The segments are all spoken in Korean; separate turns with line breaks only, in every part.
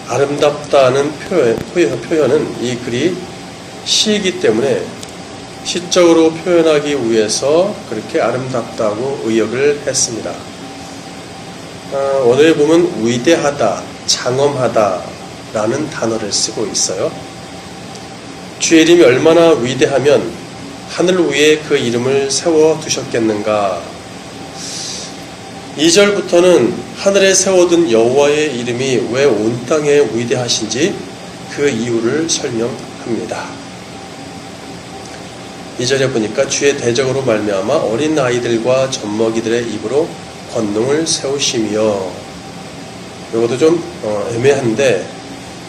아름답다는 표현은 이 글이 시이기 때문에 시적으로 표현하기 위해서 그렇게 아름답다고 의역을 했습니다. 오늘에 보면 위대하다, 장엄하다 라는 단어를 쓰고 있어요. 주의 이름이 얼마나 위대하면 하늘 위에 그 이름을 세워두셨겠는가. 2절부터는 하늘에 세워둔 여호와의 이름이 왜 온 땅에 위대하신지 그 이유를 설명합니다. 2절에 보니까 주의 대적으로 말미암아 어린 아이들과 젖먹이들의 입으로 권능을 세우시며, 이것도 좀 애매한데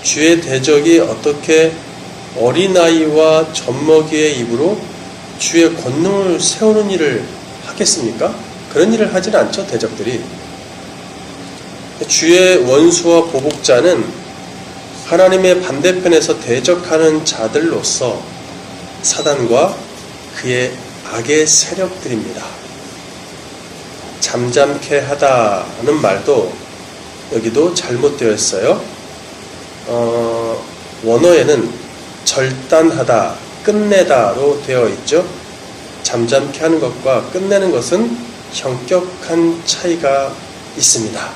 주의 대적이 어떻게 어린아이와 젖먹이의 입으로 주의 권능을 세우는 일을 하겠습니까? 그런 일을 하지는 않죠, 대적들이. 주의 원수와 보복자는 하나님의 반대편에서 대적하는 자들로서 사단과 그의 악의 세력들입니다. 잠잠케 하다는 말도 여기도 잘못되어 있어요. 원어에는 절단하다, 끝내다로 되어 있죠. 잠잠케 하는 것과 끝내는 것은 현격한 차이가 있습니다.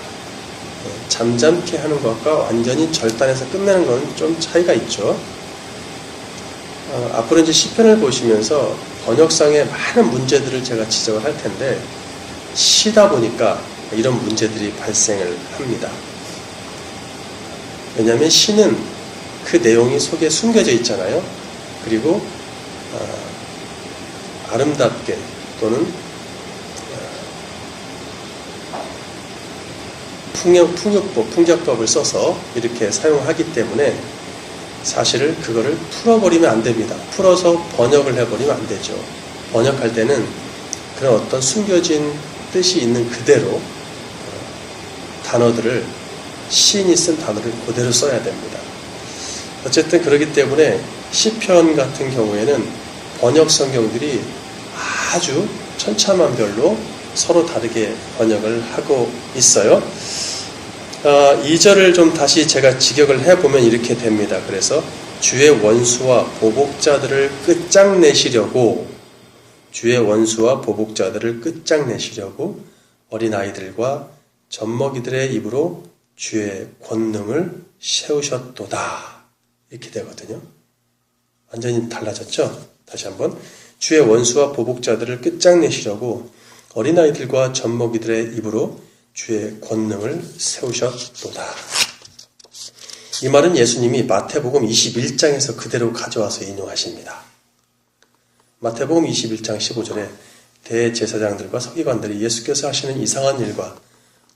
잠잠케 하는 것과 완전히 절단해서 끝내는 건 좀 차이가 있죠. 앞으로 이제 시편을 보시면서 번역상의 많은 문제들을 제가 지적을 할 텐데, 시다 보니까 이런 문제들이 발생을 합니다. 왜냐하면 시는 그 내용이 속에 숨겨져 있잖아요. 그리고 아름답게 또는 풍격법을 써서 이렇게 사용하기 때문에 사실을 그거를 풀어버리면 안 됩니다. 풀어서 번역을 해버리면 안 되죠. 번역할 때는 그런 어떤 숨겨진 뜻이 있는 그대로 단어들을, 시인이 쓴 단어를 그대로 써야 됩니다. 어쨌든 그렇기 때문에 시편 같은 경우에는 번역 성경들이 아주 천차만별로 서로 다르게 번역을 하고 있어요. 2절을 좀 다시 제가 직역을 해보면 이렇게 됩니다. 그래서 주의 원수와 보복자들을 끝장내시려고, 주의 원수와 보복자들을 끝장내시려고 어린아이들과 젖먹이들의 입으로 주의 권능을 세우셨도다. 이렇게 되거든요. 완전히 달라졌죠? 다시 한번. 주의 원수와 보복자들을 끝장내시려고 어린아이들과 젖먹이들의 입으로 주의 권능을 세우셨도다. 이 말은 예수님이 마태복음 21장에서 그대로 가져와서 인용하십니다. 마태복음 21장 15절에 대제사장들과 서기관들이 예수께서 하시는 이상한 일과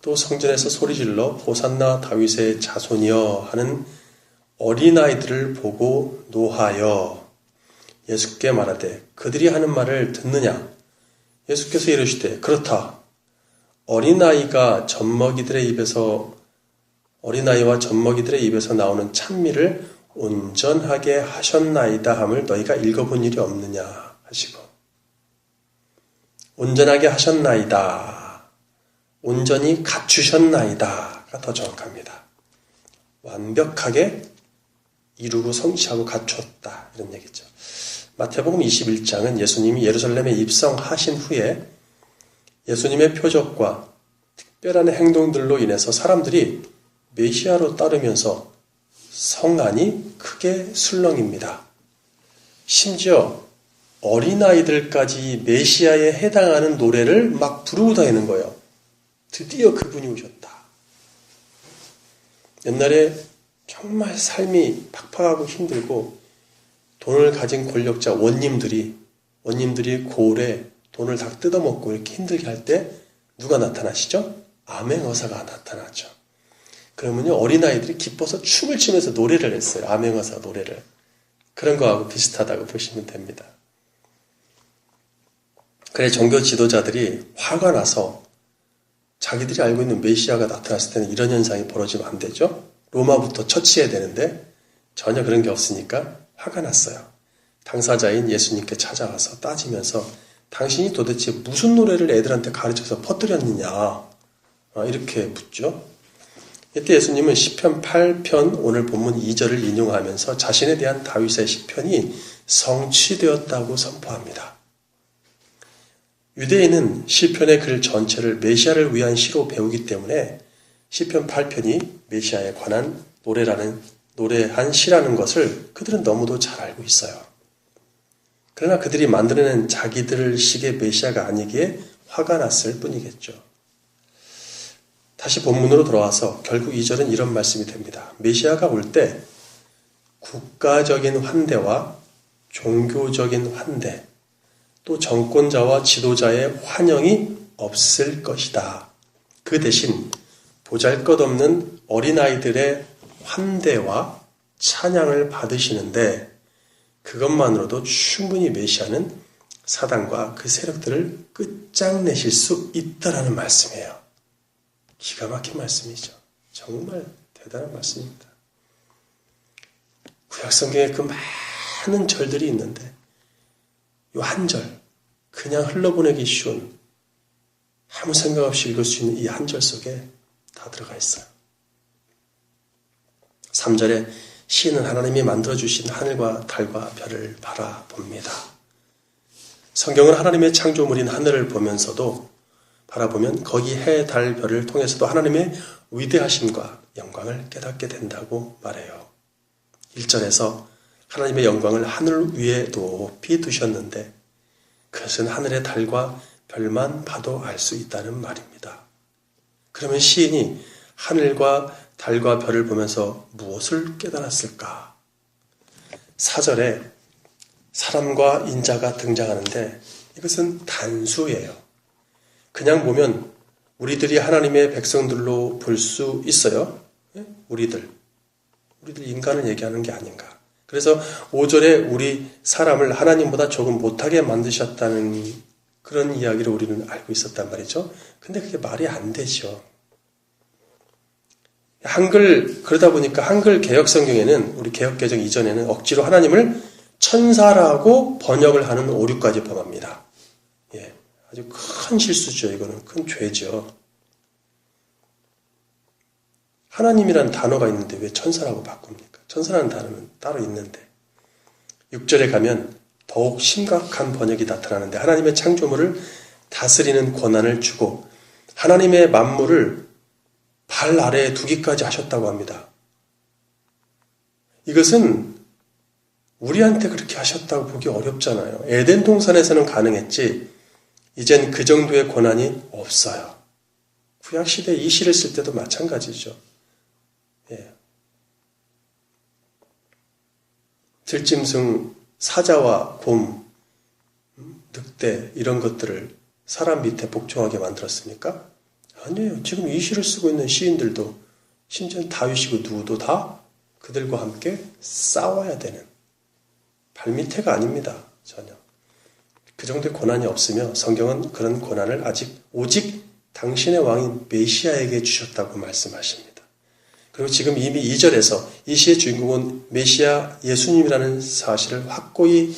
또 성전에서 소리질러 호산나 다윗의 자손이여 하는 어린아이들을 보고 노하여 예수께 말하되 그들이 하는 말을 듣느냐? 예수께서 이르시되 그렇다. 어린아이와 젖먹이들의 입에서 나오는 찬미를 온전하게 하셨나이다 함을 너희가 읽어본 일이 없느냐 하시고, 온전하게 하셨나이다, 온전히 갖추셨나이다가 더 정확합니다. 완벽하게 이루고 성취하고 갖췄다, 이런 얘기죠. 마태복음 21장은 예수님이 예루살렘에 입성하신 후에 예수님의 표적과 특별한 행동들로 인해서 사람들이 메시아로 따르면서 성안이 크게 술렁입니다. 심지어 어린아이들까지 메시아에 해당하는 노래를 막 부르고 다니는 거예요. 드디어 그분이 오셨다. 옛날에 정말 삶이 팍팍하고 힘들고 돈을 가진 권력자 원님들이 고을에 돈을 다 뜯어먹고 이렇게 힘들게 할 때 누가 나타나시죠? 암행어사가 나타나죠. 그러면요, 어린아이들이 기뻐서 춤을 추면서 노래를 했어요. 암행어사 노래를. 그런 거하고 비슷하다고 보시면 됩니다. 그래 종교 지도자들이 화가 나서 자기들이 알고 있는 메시아가 나타났을 때는 이런 현상이 벌어지면 안 되죠. 로마부터 처치해야 되는데 전혀 그런 게 없으니까 화가 났어요. 당사자인 예수님께 찾아가서 따지면서 당신이 도대체 무슨 노래를 애들한테 가르쳐서 퍼뜨렸느냐, 이렇게 묻죠. 이때 예수님은 시편 8편 오늘 본문 2절을 인용하면서 자신에 대한 다윗의 시편이 성취되었다고 선포합니다. 유대인은 시편의 글 전체를 메시아를 위한 시로 배우기 때문에 시편 8편이 메시아에 관한 노래한 시라는 것을 그들은 너무도 잘 알고 있어요. 그러나 그들이 만들어낸 자기들 식의 메시아가 아니기에 화가 났을 뿐이겠죠. 다시 본문으로 돌아와서 결국 2절은 이런 말씀이 됩니다. 메시아가 올 때 국가적인 환대와 종교적인 환대, 또 정권자와 지도자의 환영이 없을 것이다. 그 대신 보잘것없는 어린아이들의 환대와 찬양을 받으시는데 그것만으로도 충분히 메시아는 사단과 그 세력들을 끝장내실 수 있다라는 말씀이에요. 기가 막힌 말씀이죠. 정말 대단한 말씀입니다. 구약성경에 그 많은 절들이 있는데 이 한 절, 그냥 흘러보내기 쉬운 아무 생각 없이 읽을 수 있는 이 한 절 속에 다 들어가 있어요. 3절에 시인은 하나님이 만들어주신 하늘과 달과 별을 바라봅니다. 성경은 하나님의 창조물인 하늘을 보면서도 바라보면 거기 해, 달, 별을 통해서도 하나님의 위대하심과 영광을 깨닫게 된다고 말해요. 1절에서 하나님의 영광을 하늘 위에 높이 두셨는데 그것은 하늘의 달과 별만 봐도 알 수 있다는 말입니다. 그러면 시인이 하늘과 달과 별을 보면서 무엇을 깨달았을까? 4절에 사람과 인자가 등장하는데 이것은 단수예요. 그냥 보면 우리들이 하나님의 백성들로 볼 수 있어요. 우리들 인간을 얘기하는 게 아닌가. 그래서 5절에 우리 사람을 하나님보다 조금 못하게 만드셨다는 그런 이야기를 우리는 알고 있었단 말이죠. 근데 그게 말이 안 되죠. 그러다 보니까 한글 개혁성경에는 우리 개혁개정 이전에는 억지로 하나님을 천사라고 번역을 하는 오류까지 범합니다. 예, 아주 큰 실수죠. 이거는 큰 죄죠. 하나님이라는 단어가 있는데 왜 천사라고 바꿉니까? 천사라는 단어는 따로 있는데 6절에 가면 더욱 심각한 번역이 나타나는데 하나님의 창조물을 다스리는 권한을 주고 하나님의 만물을 발 아래에 두기까지 하셨다고 합니다. 이것은 우리한테 그렇게 하셨다고 보기 어렵잖아요. 에덴 동산에서는 가능했지 이젠 그 정도의 권한이 없어요. 구약시대 이 시를 쓸 때도 마찬가지죠. 예. 들짐승, 사자와 곰, 늑대 이런 것들을 사람 밑에 복종하게 만들었습니까? 아니에요. 지금 이 시를 쓰고 있는 시인들도 심지어 다윗이고 누구도 다 그들과 함께 싸워야 되는 발밑에가 아닙니다. 전혀. 그 정도의 권한이 없으며 성경은 그런 권한을 오직 당신의 왕인 메시아에게 주셨다고 말씀하십니다. 그리고 지금 이미 2절에서 이 시의 주인공은 메시아 예수님이라는 사실을 확고히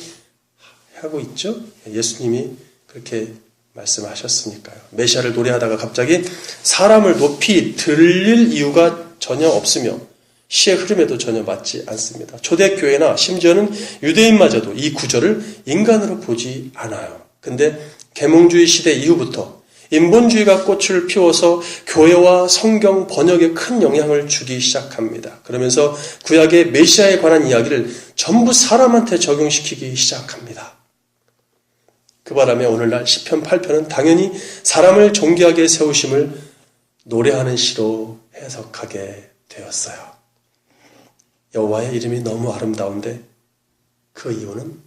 하고 있죠. 예수님이 그렇게 말씀하셨으니까요. 메시아를 노래하다가 갑자기 사람을 높이 들릴 이유가 전혀 없으며 시의 흐름에도 전혀 맞지 않습니다. 초대교회나 심지어는 유대인마저도 이 구절을 인간으로 보지 않아요. 근데 계몽주의 시대 이후부터 인본주의가 꽃을 피워서 교회와 성경 번역에 큰 영향을 주기 시작합니다. 그러면서 구약의 메시아에 관한 이야기를 전부 사람한테 적용시키기 시작합니다. 그 바람에 오늘날 시편 8편은 당연히 사람을 존귀하게 세우심을 노래하는 시로 해석하게 되었어요. 여호와의 이름이 너무 아름다운데 그 이유는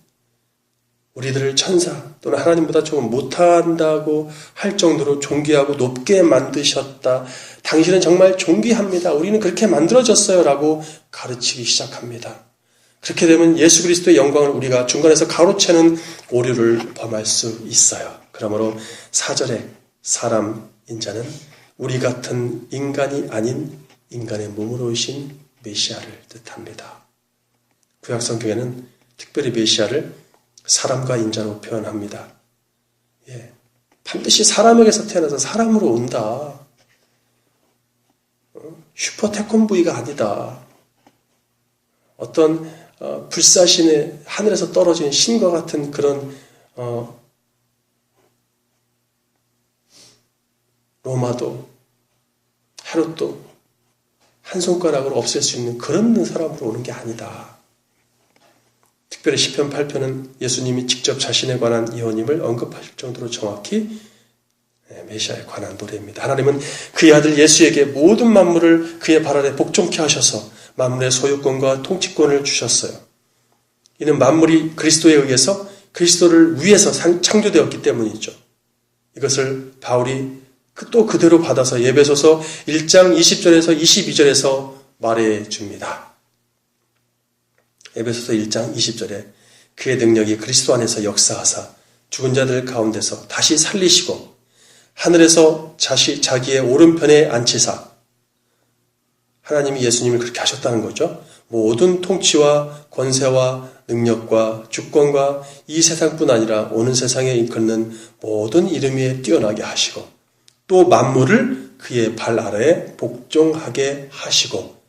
우리들을 천사 또는 하나님보다 조금 못한다고 할 정도로 존귀하고 높게 만드셨다. 당신은 정말 존귀합니다. 우리는 그렇게 만들어졌어요. 라고 가르치기 시작합니다. 그렇게 되면 예수 그리스도의 영광을 우리가 중간에서 가로채는 오류를 범할 수 있어요. 그러므로 4절에 사람 인자는 우리 같은 인간이 아닌 인간의 몸으로 오신 메시아를 뜻합니다. 구약 성경에는 특별히 메시아를 사람과 인자로 표현합니다. 예, 반드시 사람에게서 태어나서 사람으로 온다. 슈퍼 태권브이가 아니다. 어떤 불사신의 하늘에서 떨어진 신과 같은 그런 로마도 헤롯도 한 손가락으로 없앨 수 있는 그런 사람으로 오는 게 아니다. 특별히 시편 8편은 예수님이 직접 자신에 관한 예언임을 언급하실 정도로 정확히 메시아에 관한 노래입니다. 하나님은 그의 아들 예수에게 모든 만물을 그의 발 아래 복종케 하셔서 만물의 소유권과 통치권을 주셨어요. 이는 만물이 그리스도에 의해서 그리스도를 위해서 창조되었기 때문이죠. 이것을 바울이 또 그대로 받아서 에베소서 1장 20절에서 22절에서 말해줍니다. 에베소서 1장 20절에 그의 능력이 그리스도 안에서 역사하사 죽은 자들 가운데서 다시 살리시고 하늘에서 자기의 오른편에 앉히사, 하나님이 예수님을 그렇게 하셨다는 거죠. 모든 통치와 권세와 능력과 주권과 이 세상뿐 아니라 오는 세상에 일컫는 모든 이름 위에 뛰어나게 하시고 또 만물을 그의 발 아래에 복종하게 하시고,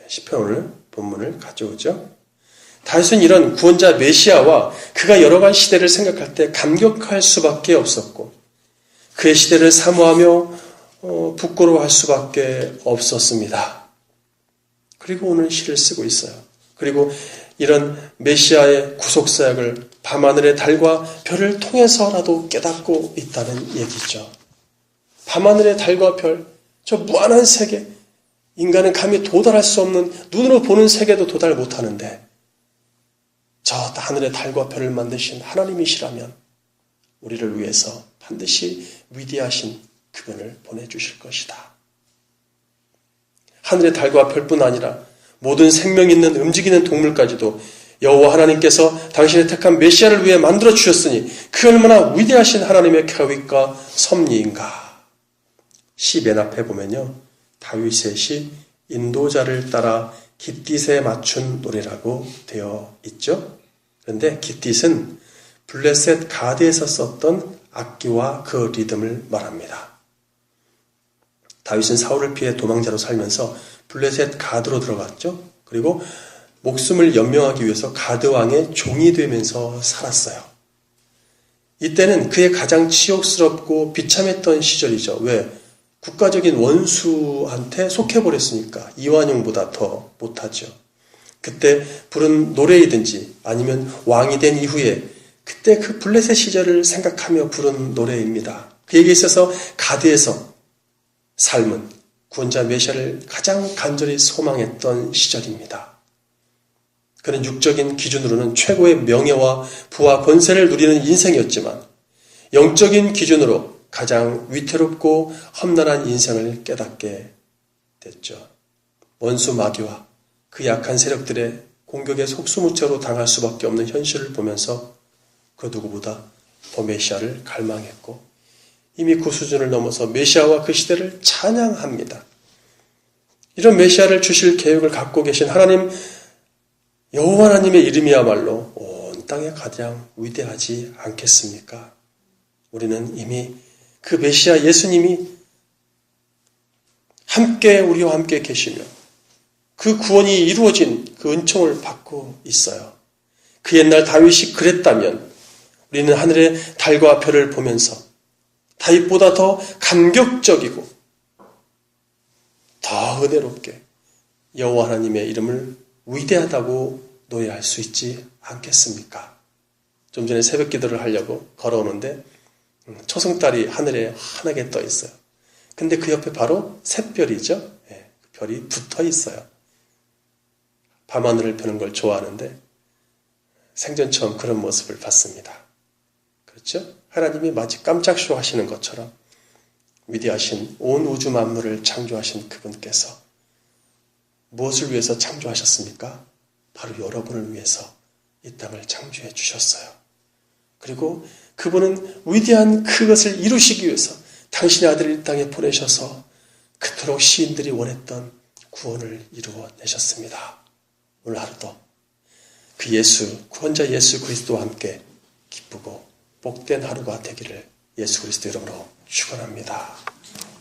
시편 오늘 본문을 가져오죠. 다윗은 이런 구원자 메시아와 그가 열어간 시대를 생각할 때 감격할 수밖에 없었고 그의 시대를 사모하며 부끄러워할 수밖에 없었습니다. 그리고 오늘 시를 쓰고 있어요. 그리고 이런 메시아의 구속사역을 밤하늘의 달과 별을 통해서라도 깨닫고 있다는 얘기죠. 밤하늘의 달과 별, 저 무한한 세계, 인간은 감히 도달할 수 없는 눈으로 보는 세계도 도달 못하는데 저 하늘의 달과 별을 만드신 하나님이시라면 우리를 위해서 반드시 위대하신 그분을 보내주실 것이다. 하늘의 달과 별뿐 아니라 모든 생명 있는 움직이는 동물까지도 여호와 하나님께서 당신의 택한 메시아를 위해 만들어 주셨으니 그 얼마나 위대하신 하나님의 계획과 섭리인가. 시 맨 앞에 보면요, 다윗의 시 인도자를 따라 깃딧에 맞춘 노래라고 되어 있죠. 그런데 깃딧은 블레셋 가드에서 썼던 악기와 그 리듬을 말합니다. 다윗은 사울을 피해 도망자로 살면서 블레셋 가드로 들어갔죠. 그리고 목숨을 연명하기 위해서 가드 왕의 종이 되면서 살았어요. 이때는 그의 가장 치욕스럽고 비참했던 시절이죠. 왜? 국가적인 원수한테 속해버렸으니까 이완용보다 더 못하죠. 그때 부른 노래이든지 아니면 왕이 된 이후에 그때 그 블레셋 시절을 생각하며 부른 노래입니다. 그에게 있어서 가드에서 삶은 구원자 메시아를 가장 간절히 소망했던 시절입니다. 그는 육적인 기준으로는 최고의 명예와 부와 권세를 누리는 인생이었지만 영적인 기준으로 가장 위태롭고 험난한 인생을 깨닫게 됐죠. 원수 마귀와 그 약한 세력들의 공격에 속수무책으로 당할 수밖에 없는 현실을 보면서 그 누구보다 더 메시아를 갈망했고 이미 그 수준을 넘어서 메시아와 그 시대를 찬양합니다. 이런 메시아를 주실 계획을 갖고 계신 하나님, 여호와 하나님의 이름이야말로 온 땅에 가장 위대하지 않겠습니까? 우리는 이미 그 메시아 예수님이 함께 우리와 함께 계시며 그 구원이 이루어진 그 은총을 받고 있어요. 그 옛날 다윗이 그랬다면 우리는 하늘의 달과 별을 보면서 다윗보다 더 감격적이고 더 은혜롭게 여호와 하나님의 이름을 위대하다고 노래할 수 있지 않겠습니까? 좀 전에 새벽 기도를 하려고 걸어오는데 초승달이 하늘에 환하게 떠 있어요. 근데 그 옆에 바로 샛별이죠. 네, 그 별이 붙어 있어요. 밤하늘을 보는 걸 좋아하는데 생전 처음 그런 모습을 봤습니다. 그렇죠? 하나님이 마치 깜짝쇼 하시는 것처럼 위대하신 온 우주 만물을 창조하신 그분께서 무엇을 위해서 창조하셨습니까? 바로 여러분을 위해서 이 땅을 창조해 주셨어요. 그리고 그분은 위대한 그것을 이루시기 위해서 당신의 아들을 이 땅에 보내셔서 그토록 시인들이 원했던 구원을 이루어내셨습니다. 오늘 하루도 그 예수, 구원자 예수 그리스도와 함께 기쁘고 복된 하루가 되기를 예수 그리스도 이름으로 축원합니다.